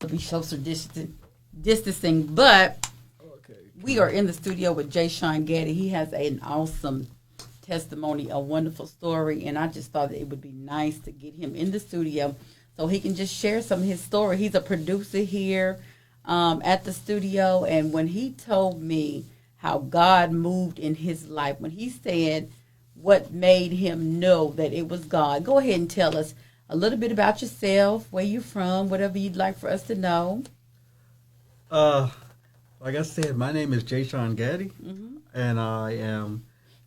to be social distancing, but we are in the studio with Jashun Gaddy. He has an awesome testimony, a wonderful story, and I just thought that it would be nice to get him in the studio so he can just share some of his story. He's a producer here at the studio, and when he told me how God moved in his life, when he said what made him know that it was God, go ahead and tell us a little bit about yourself, where you're from, whatever you'd like for us to know. Like I said, my name is Jashun Gaddy, and I am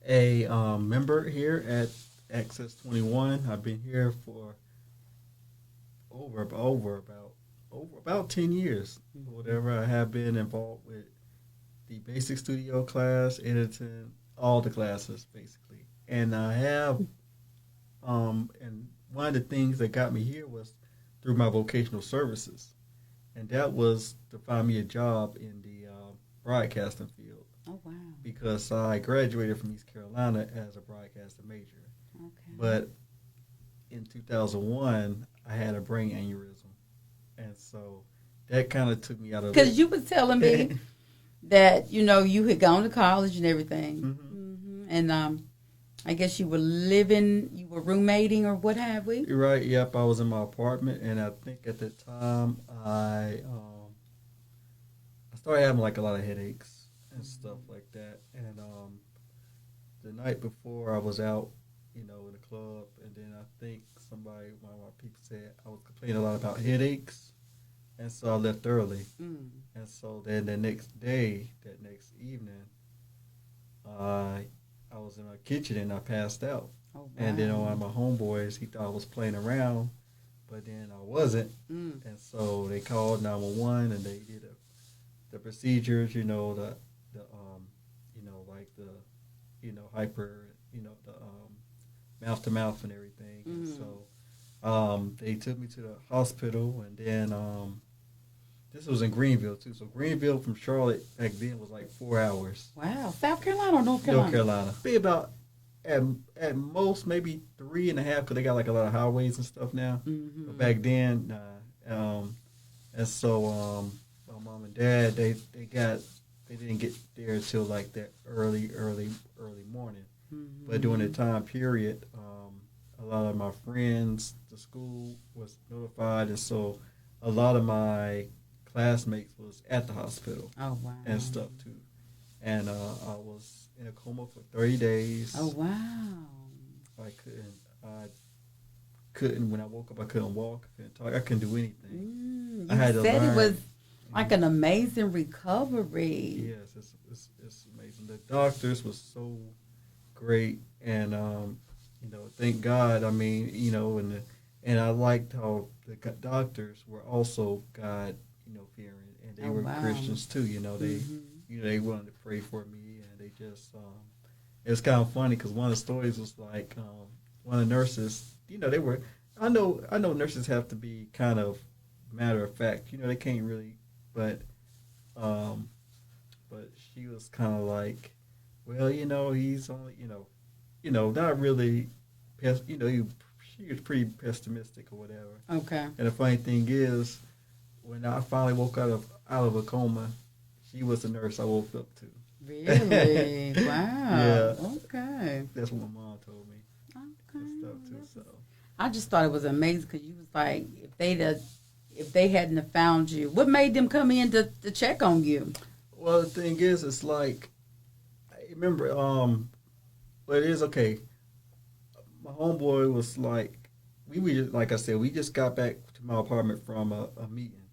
a member here at Access 21. I've been here for over about 10 years, whatever. I have been involved with the basic studio class, editing, all the classes basically. And I have, and one of the things that got me here was through my vocational services, and that was to find me a job in the broadcasting field. Oh wow! Because I graduated from East Carolina as a broadcasting major, but in 2001 I had a brain aneurysm, and so that kind of took me out of. Because you were telling me that you had gone to college and everything, and I guess you were roommating or what have we. You're right. Yep, I was in my apartment, and I think at the time I started having like a lot of headaches and stuff like that. And the night before I was out, in the club, and then I think one of my people said I was complaining a lot about headaches, and so I left early. And so then the next evening, I was in my kitchen and I passed out. Oh, wow. And then one of my homeboys, he thought I was playing around, but then I wasn't. And so they called 911 and they did the procedures, hyper, the mouth to mouth and everything. And so they took me to the hospital, and then this was in Greenville too. So Greenville from Charlotte back then was like 4 hours. Wow, South Carolina or North Carolina? North Carolina. Be about at most maybe 3.5 because they got like a lot of highways and stuff now. But back then, and so my mom and dad they didn't get there until like that early morning. But during the time period, a lot of my friends, the school was notified, and so a lot of my classmates was at the hospital. Oh wow! And stuff too, and I was in a coma for 30 days. Oh wow! I couldn't. When I woke up, I couldn't walk. I couldn't talk. I couldn't do anything. I had to learn. It was like an amazing recovery. Yes, it's amazing. The doctors was so great, and thank God. I mean, and I liked how the doctors were also God, fearing, and they were Christians too. They wanted to pray for me, and they just it was kind of funny because one of the stories was like one of the nurses. They were. I know nurses have to be kind of matter of fact. They can't really, but she was kind of like, well, he's only, not really, she was pretty pessimistic or whatever. Okay. And the funny thing is, when I finally woke out of a coma, she was the nurse I woke up to. Really? Wow. Yeah. Okay. That's what my mom told me. Okay. And stuff too. So. I just thought it was amazing because you was like, if they hadn't have found you, what made them come in to check on you? Well, the thing is, it's like, I remember, but it is okay. My homeboy was like, like I said, we just got back to my apartment from a meeting.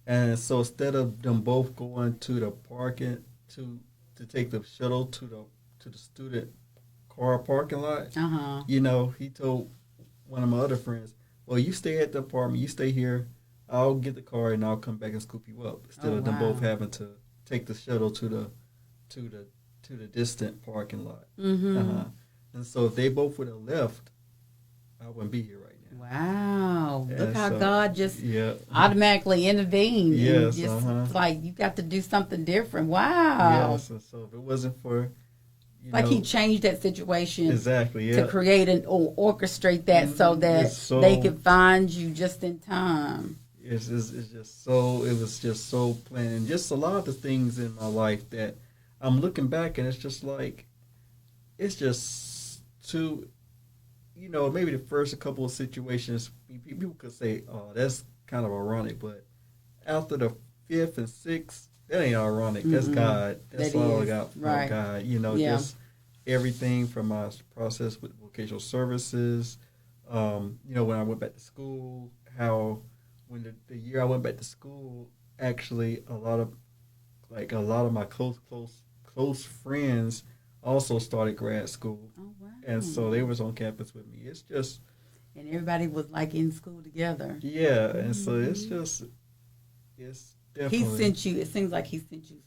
And so instead of them both going to the parking, to take the shuttle to the student car parking lot, he told one of my other friends, well, you stay at the apartment, you stay here, I'll get the car and I'll come back and scoop you up. Instead of them both having to take the shuttle to the distant parking lot. And so if they both would have left, I wouldn't be here right now. Wow. Look how God just automatically intervened. Yes. It's like you got to do something different. Wow. Yes. And so if it wasn't for he changed that situation exactly to create or orchestrate that so that they could find you just in time. it's just so, it was just so planned. And just a lot of the things in my life that I'm looking back and it's just like, it's just too, maybe the first couple of situations, people could say, oh, that's kind of ironic. But after the fifth and sixth, that ain't ironic. That's God. That's all I got from God. Just everything from my process with vocational services. When I went back to school, how when the year I went back to school, actually a lot of my close friends also started grad school. Oh wow! And so they was on campus with me. It's just, and everybody was like in school together. Yeah, and so it's definitely. He sent you. It seems like he sent you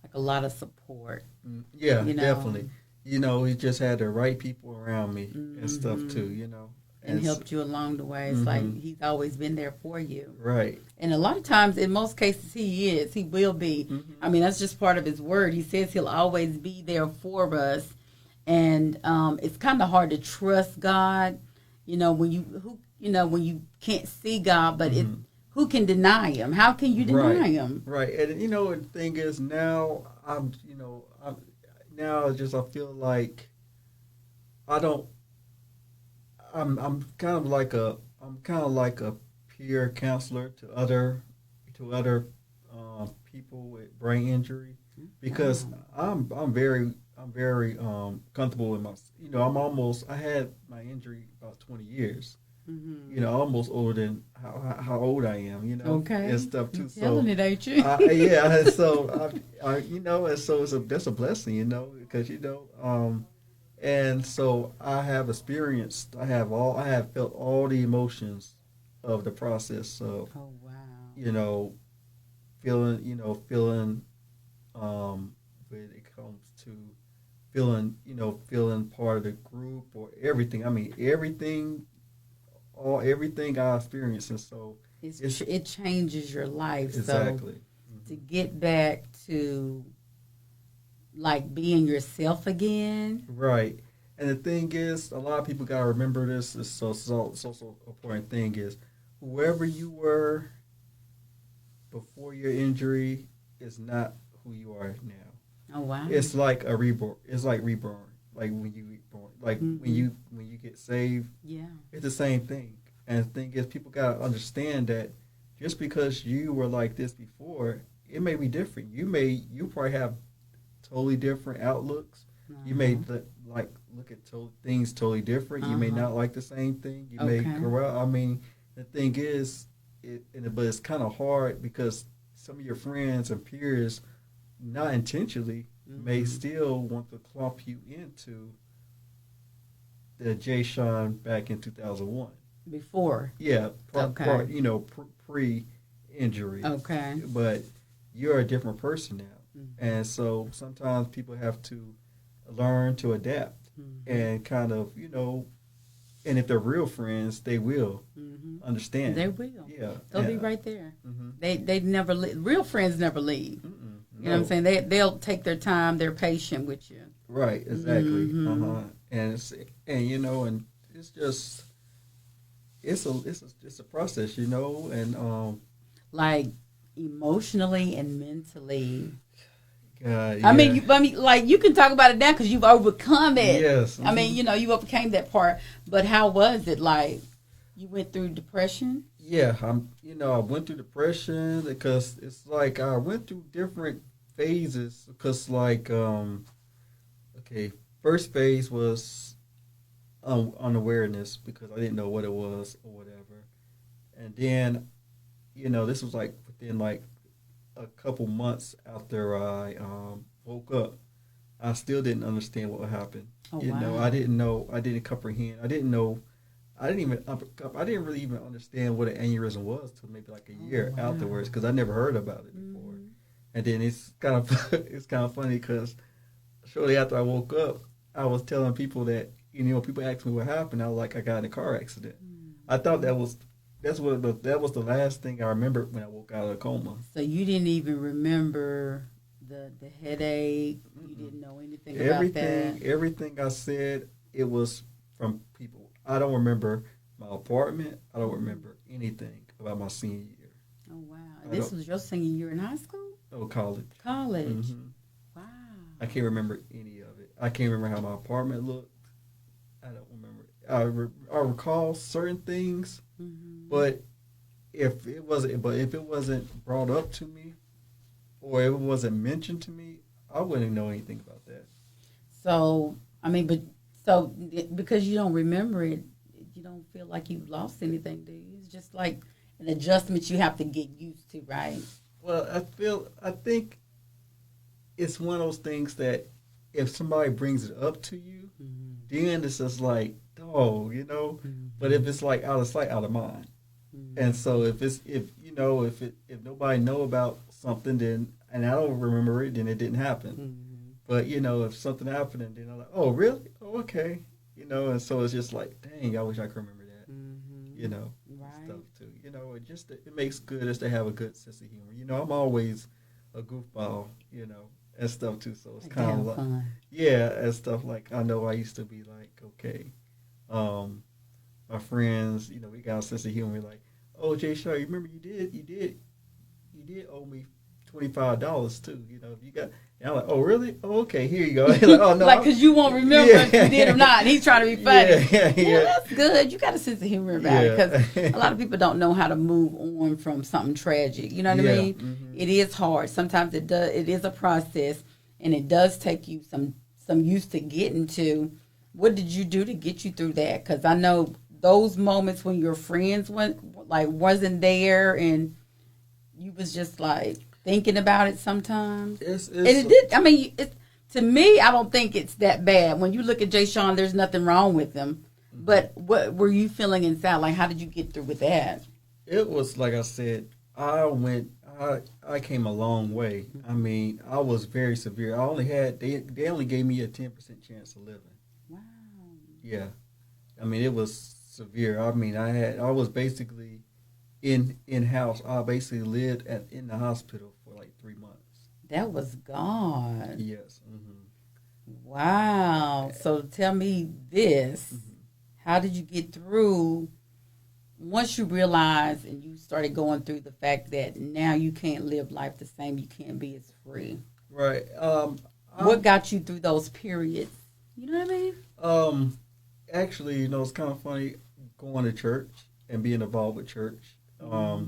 like a lot of support. Yeah, definitely. He just had the right people around me and stuff too. And helped you along the way. It's like he's always been there for you. Right. And a lot of times, in most cases, he will be. I mean, that's just part of his word. He says he'll always be there for us. And it's kind of hard to trust God, when you can't see God, but who can deny him? How can you deny him? Right. And, the thing is now I feel like I'm kind of like a peer counselor to other people with brain injury, because I'm very comfortable in my, I had my injury about 20 years, almost older than how old I am, and stuff too. Telling it, ain't you? Yeah, and so and so that's a blessing, because and so I have experienced, I have felt all the emotions of the process of, feeling, when it comes to feeling part of the group or everything. I mean, everything I experienced, and so it changes your life. Exactly. So to get back to like being yourself again. Right. And the thing is, a lot of people gotta remember this. It's so important thing is, whoever you were before your injury is not who you are now. Oh wow. It's like a reborn. It's like reborn. Like when you reborn. Like when you get saved. Yeah. It's the same thing. And the thing is, people gotta understand that just because you were like this before, it may be different. You probably have totally different outlooks. You may look at things totally different. You may not like the same thing. You may corrupt. I mean, the thing is, but it's kind of hard because some of your friends and peers, not intentionally, may still want to clump you into the Jashun back in 2001. Before. Yeah. Pre-injury. Okay. But you're a different person now. And so sometimes people have to learn to adapt and kind of, and if they're real friends, they will understand. They will. Yeah. They'll be right there. They never real friends never leave. You know what I'm saying? They'll take their time. They're patient with you. Right. Exactly. And and it's just it's a process, and like emotionally and mentally. Yeah. I mean, you can talk about it now because you've overcome it. Yes. I mean, you overcame that part. But how was it? Like, you went through depression? Yeah, I went through depression because it's like I went through different phases. Because first phase was unawareness because I didn't know what it was or whatever, and then, this was like within like a couple months after I woke up, I still didn't understand what happened. Oh, wow. I didn't know. I didn't comprehend. I didn't really even understand what an aneurysm was till maybe like a year afterwards, because I never heard about it before. And then it's kind of funny because shortly after I woke up, I was telling people that, people asked me what happened. I was like, I got in a car accident. I thought that was the last thing I remembered when I woke out of the coma. So you didn't even remember the headache. You didn't know anything about that. Everything I said, it was from people. I don't remember my apartment. I don't remember anything about my senior year. This was your senior year in high school? Oh, college. College. Mm-hmm. Wow. I can't remember any of it. I can't remember how my apartment looked. I don't remember. I recall certain things, but if it wasn't brought up to me, or if it wasn't mentioned to me, I wouldn't know anything about that. So because you don't remember it, you don't feel like you've lost anything, do you? It's just like an adjustment you have to get used to, right? Well, I think it's one of those things that if somebody brings it up to you, then it's just like, oh, But if it's like out of sight, out of mind, and so if nobody know about something, then and I don't remember it, then it didn't happen. But if something happened, and then I'm like, oh, really? Oh, okay. And so it's just like, dang, I wish I could remember that. Right. Stuff too. It makes good as to have a good sense of humor. I'm always a goofball, and stuff too. So it's kind of like, fun. yeah, and stuff like I know I used to be like, okay, my friends, we got a sense of humor. Like, oh, Jay Shaw, you remember you did owe me $25 too. If you got. And I'm like, oh, really? Oh, okay, here you go. Like, oh, no, because you won't remember if you did or not. And he's trying to be funny. Yeah. That's good. You got a sense of humor about it. Because a lot of people don't know how to move on from something tragic. You know what I mean? Mm-hmm. It is hard. Sometimes it does. It is a process, and it does take you some used to getting to. What did you do to get you through that? Because I know those moments when your friends wasn't there, and you was just like thinking about it sometimes. To me, I don't think it's that bad. When you look at Jay Sean, there's nothing wrong with him. But what were you feeling inside? Like, how did you get through with that? It was like I said, I came a long way. I mean, I was very severe. They only gave me a 10% chance of living. Wow. Yeah. I mean, it was severe. I mean, I was basically in house. I basically lived in the hospital for like 3 months. That was God. Yes. Wow. So tell me this. How did you get through once you realized and you started going through the fact that now you can't live life the same, you can't be as free? Right. What got you through those periods? You know what I mean? Actually, it's kind of funny going to church and being involved with church. I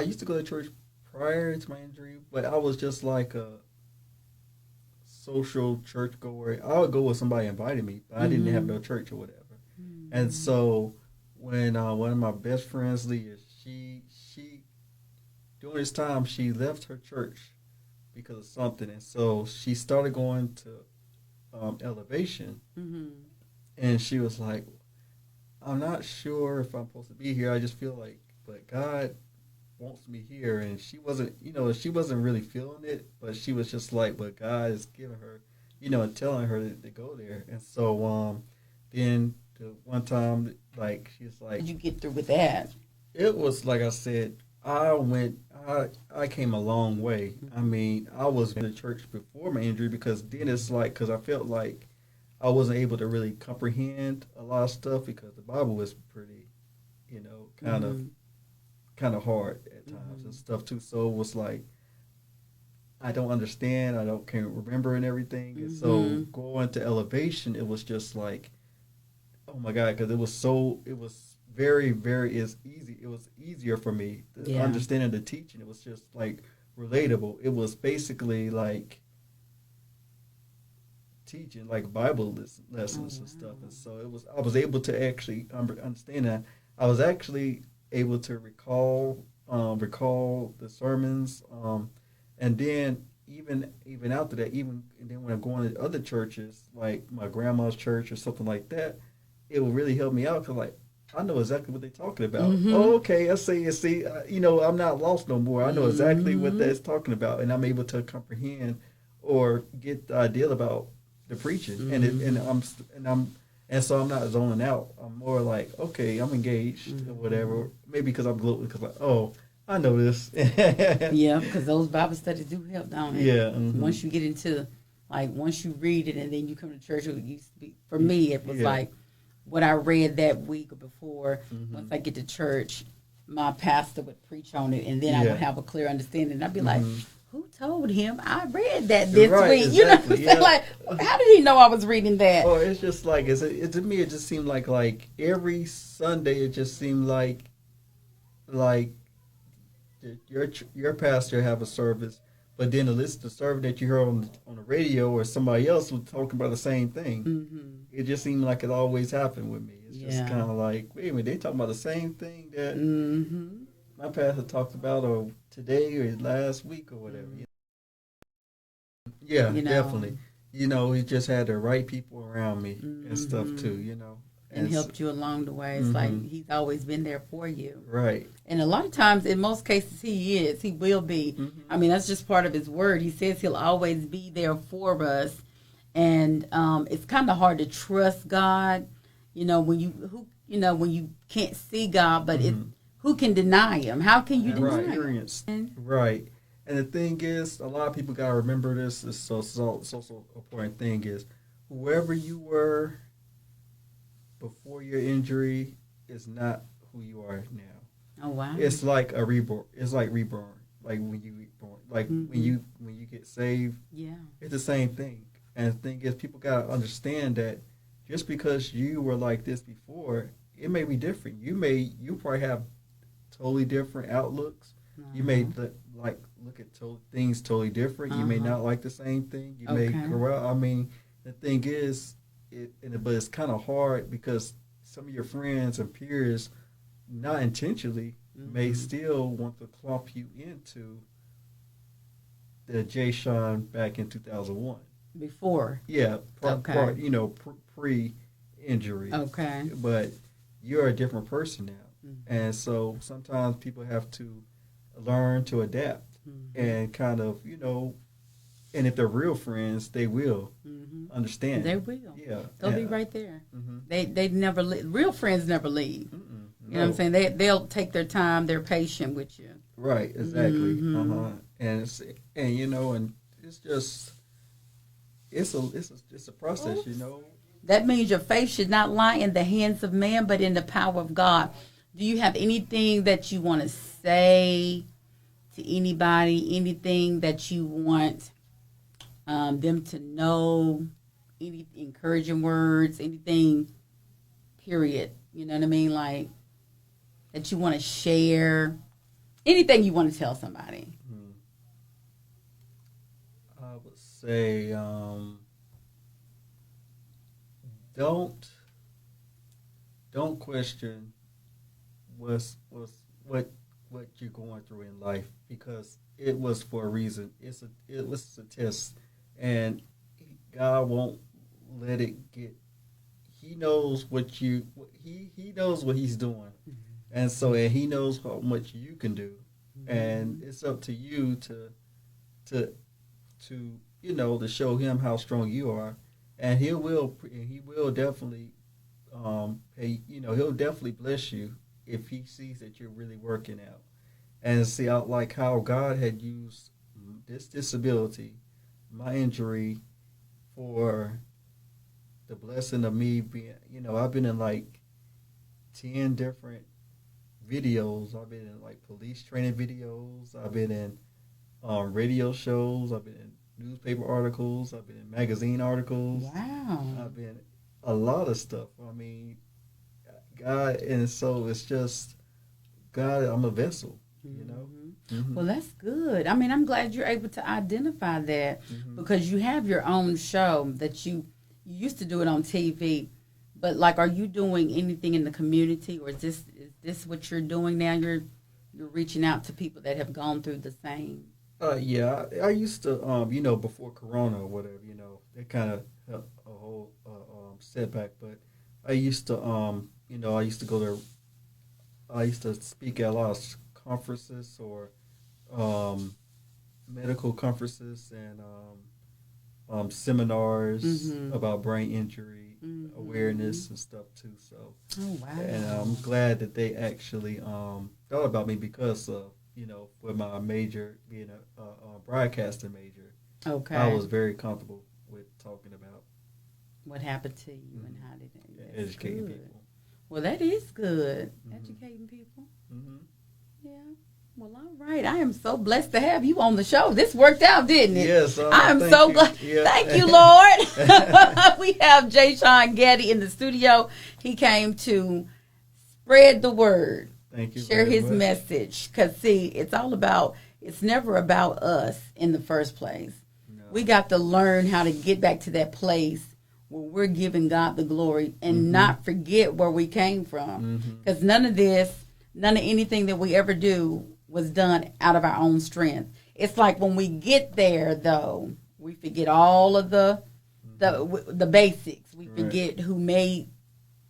used to go to church prior to my injury, but I was just like a social church goer. I would go with somebody invited me, but I didn't have no church or whatever. And so when one of my best friends, Leah, she during this time she left her church because of something, and so she started going to Elevation, and she was like, I'm not sure if I'm supposed to be here. I just feel like, but God wants me here. And she wasn't really feeling it, but she was just like, but God is giving her, and telling her to go there. And so then the one time, like, she's like, did you get through with that? It was like I said, I came a long way. I mean, I was in the church before my injury because then it's like, because I felt like I wasn't able to really comprehend a lot of stuff because the Bible was pretty, kind of hard at times and stuff too. So it was like, I don't understand. Can't remember and everything. And so going to Elevation, it was just like, oh my God, because it was very, very easy. It was easier for me to understand the teaching. It was just like relatable. It was basically like teaching like Bible lessons and stuff, and so I was able to actually understand that. I was actually able to recall the sermons, and then even after that, and then when I'm going to other churches like my grandma's church or something like that, it will really help me out because like I know exactly what they're talking about. Oh, okay, I see. I'm not lost no more. I know exactly what that's talking about, and I'm able to comprehend or get the idea about the preaching, and so I'm not zoning out. I'm more like, okay, I'm engaged or whatever. Maybe because I'm gluten, because like, oh, I know this. Yeah, because those Bible studies do help, don't they? Yeah. Once you get into, like, once you read it and then you come to church, it used to be, for me, it was like what I read that week or before. Once I get to church, my pastor would preach on it, and then I would have a clear understanding. And I'd be like, who told him I read that this week? Exactly, you know what I'm saying? Like, how did he know I was reading that? Or it's just like, to me, it just seemed like every Sunday, it just seemed like your pastor have a service, but then the service that you heard on the radio or somebody else was talking about the same thing. Mm-hmm. It just seemed like it always happened with me. It's just kind of like, wait a minute, they talking about the same thing that my pastor talked about, or today or last week or whatever. Yeah, definitely. He just had the right people around me and stuff too. And helped you along the way. It's like he's always been there for you. Right. And a lot of times, in most cases, he will be. I mean, that's just part of his word. He says he'll always be there for us. And it's kind of hard to trust God, when you can't see God, but who can deny him? How can you deny him? Right. And the thing is, a lot of people got to remember this. This is so important thing is, whoever you were before your injury is not who you are now. Oh wow! It's like a reborn. It's like reborn. Like when you reborn. Like when you get saved. Yeah. It's the same thing. And the thing is, people gotta understand that just because you were like this before, it may be different. You probably have totally different outlooks. You may look at things totally different. You may not like the same thing. You may corrupt. I mean, the thing is, but it's kind of hard because some of your friends and peers, not intentionally, may still want to clump you into the Jashun back in 2001. Before. Yeah. Pre-injury. Okay. But you're a different person now. And so sometimes people have to learn to adapt and kind of, and if they're real friends, they will understand. They will. Yeah. They'll be right there. They never leave. Real friends never leave. You know what I'm saying? They'll take their time. They're patient with you. Right. Exactly. And it's just it's a process. That means your faith should not lie in the hands of man, but in the power of God. Do you have anything that you want to say to anybody? Anything that you want them to know? Any encouraging words? Anything? Period. You know what I mean? Like that you want to share? Anything you want to tell somebody? I would say don't question what you're going through in life, because it was for a reason. It was a test, and God won't let it get. He knows he knows what he's doing, and he knows how much you can do, and it's up to you to show him how strong you are, and he will definitely he'll definitely bless you if he sees that you're really working out. And see, I like how God had used this disability, my injury, for the blessing of me being, I've been in like 10 different videos. I've been in like police training videos. I've been in radio shows. I've been in newspaper articles. I've been in magazine articles. Wow. I've been a lot of stuff. I mean, God, and so it's just, God, I'm a vessel, Well, that's good. I mean, I'm glad you're able to identify that because you have your own show that you used to do it on TV. But like, are you doing anything in the community, or is this what you're doing now? You're reaching out to people that have gone through the same. Yeah, I used to, before Corona or whatever, that kind of helped a whole setback. But I used to, I used to speak at a lot of conferences or medical conferences and seminars about brain injury awareness and stuff too. So, and I'm glad that they actually thought about me because of, with my major being a broadcasting major. Okay, I was very comfortable with talking about what happened to you and how did it educating people. Well, that is good. Educating people. Yeah. Well, all right. I am so blessed to have you on the show. This worked out, didn't it? Yes. I am so glad. Yeah. Thank you, Lord. We have Jashun Getty in the studio. He came to spread the word. Thank you. Share his message. Because, see, it's never about us in the first place. No. We got to learn how to get back to that place where we're giving God the glory and not forget where we came from. Because none of anything that we ever do was done out of our own strength. It's like when we get there, though, we forget all of the basics. We forget who made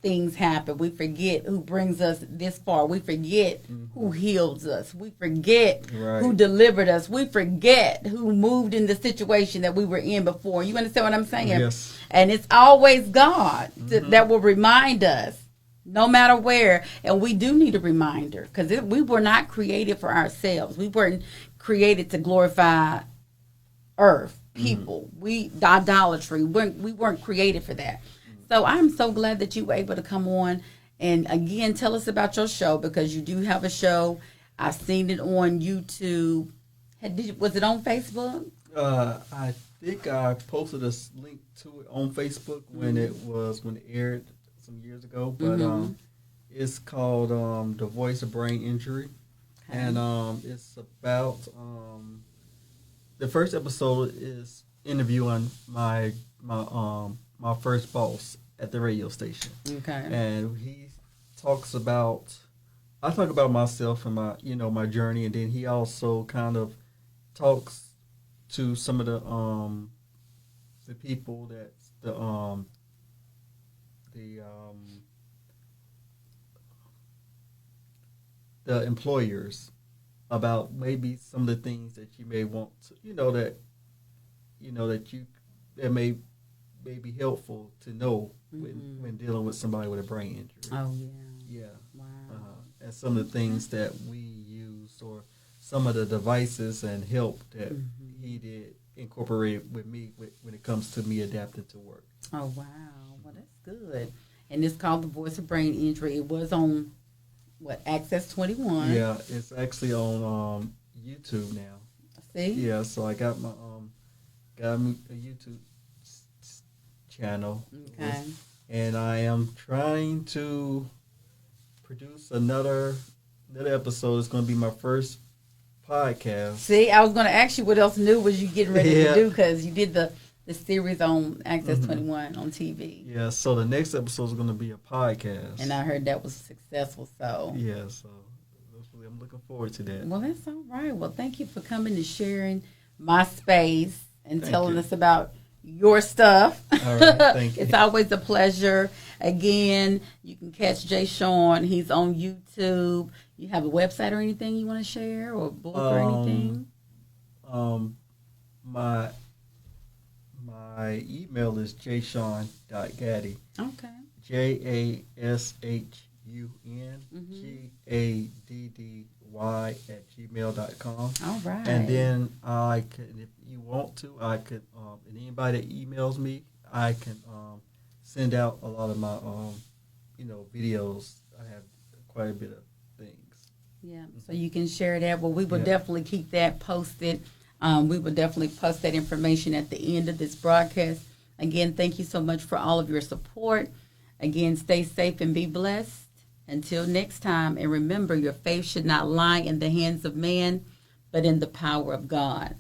things happen. We forget who brings us this far. We forget who heals us. We forget who delivered us. We forget who moved in the situation that we were in before. You understand what I'm saying? Yes. And it's always God that will remind us, no matter where. And we do need a reminder, because we were not created for ourselves. We weren't created to glorify earth, people. Idolatry. We weren't created for that. So I'm so glad that you were able to come on. And again, tell us about your show, because you do have a show. I've seen it on YouTube. Was it on Facebook? I think I posted a link to it on Facebook when it aired some years ago. But it's called The Voice of Brain Injury. Okay. And it's about the first episode is interviewing my first boss at the radio station. Okay. And he talks about, I talk about myself and my journey, and then he also kind of talks to some of the people that the employers about maybe some of the things that you may want to, that may be helpful to know when dealing with somebody with a brain injury. Oh, yeah. Yeah. Wow. And some of the things that we use, or some of the devices and help that he did incorporate with me when it comes to me adapting to work. Oh, wow. Well, that's good. And it's called The Voice of Brain Injury. It was on, Access 21? Yeah, it's actually on YouTube now. See? Yeah, so I got a YouTube channel. Okay. And I am trying to produce another episode. It's going to be my first podcast. See, I was going to ask you what else new was you getting ready to do, because you did the series on Access 21 on TV. Yeah, so the next episode is going to be a podcast. And I heard that was successful, so. Yeah, so I'm looking forward to that. Well, that's all right. Well, thank you for coming and sharing my space and telling us about your stuff. All right, thank you. It's always a pleasure. Again, you can catch Jashun. He's on YouTube. You have a website or anything you want to share, or a book or anything? My email is jashun.gaddy. Okay. JASHUNGADDY@gmail.com. All right. And then I could, if you want to, I could, and anybody that emails me, I can send out a lot of my, videos. I have quite a bit of things. Yeah, so you can share that. Well, we will definitely keep that posted. We will definitely post that information at the end of this broadcast. Again, thank you so much for all of your support. Again, stay safe and be blessed. Until next time, and remember, your faith should not lie in the hands of man, but in the power of God.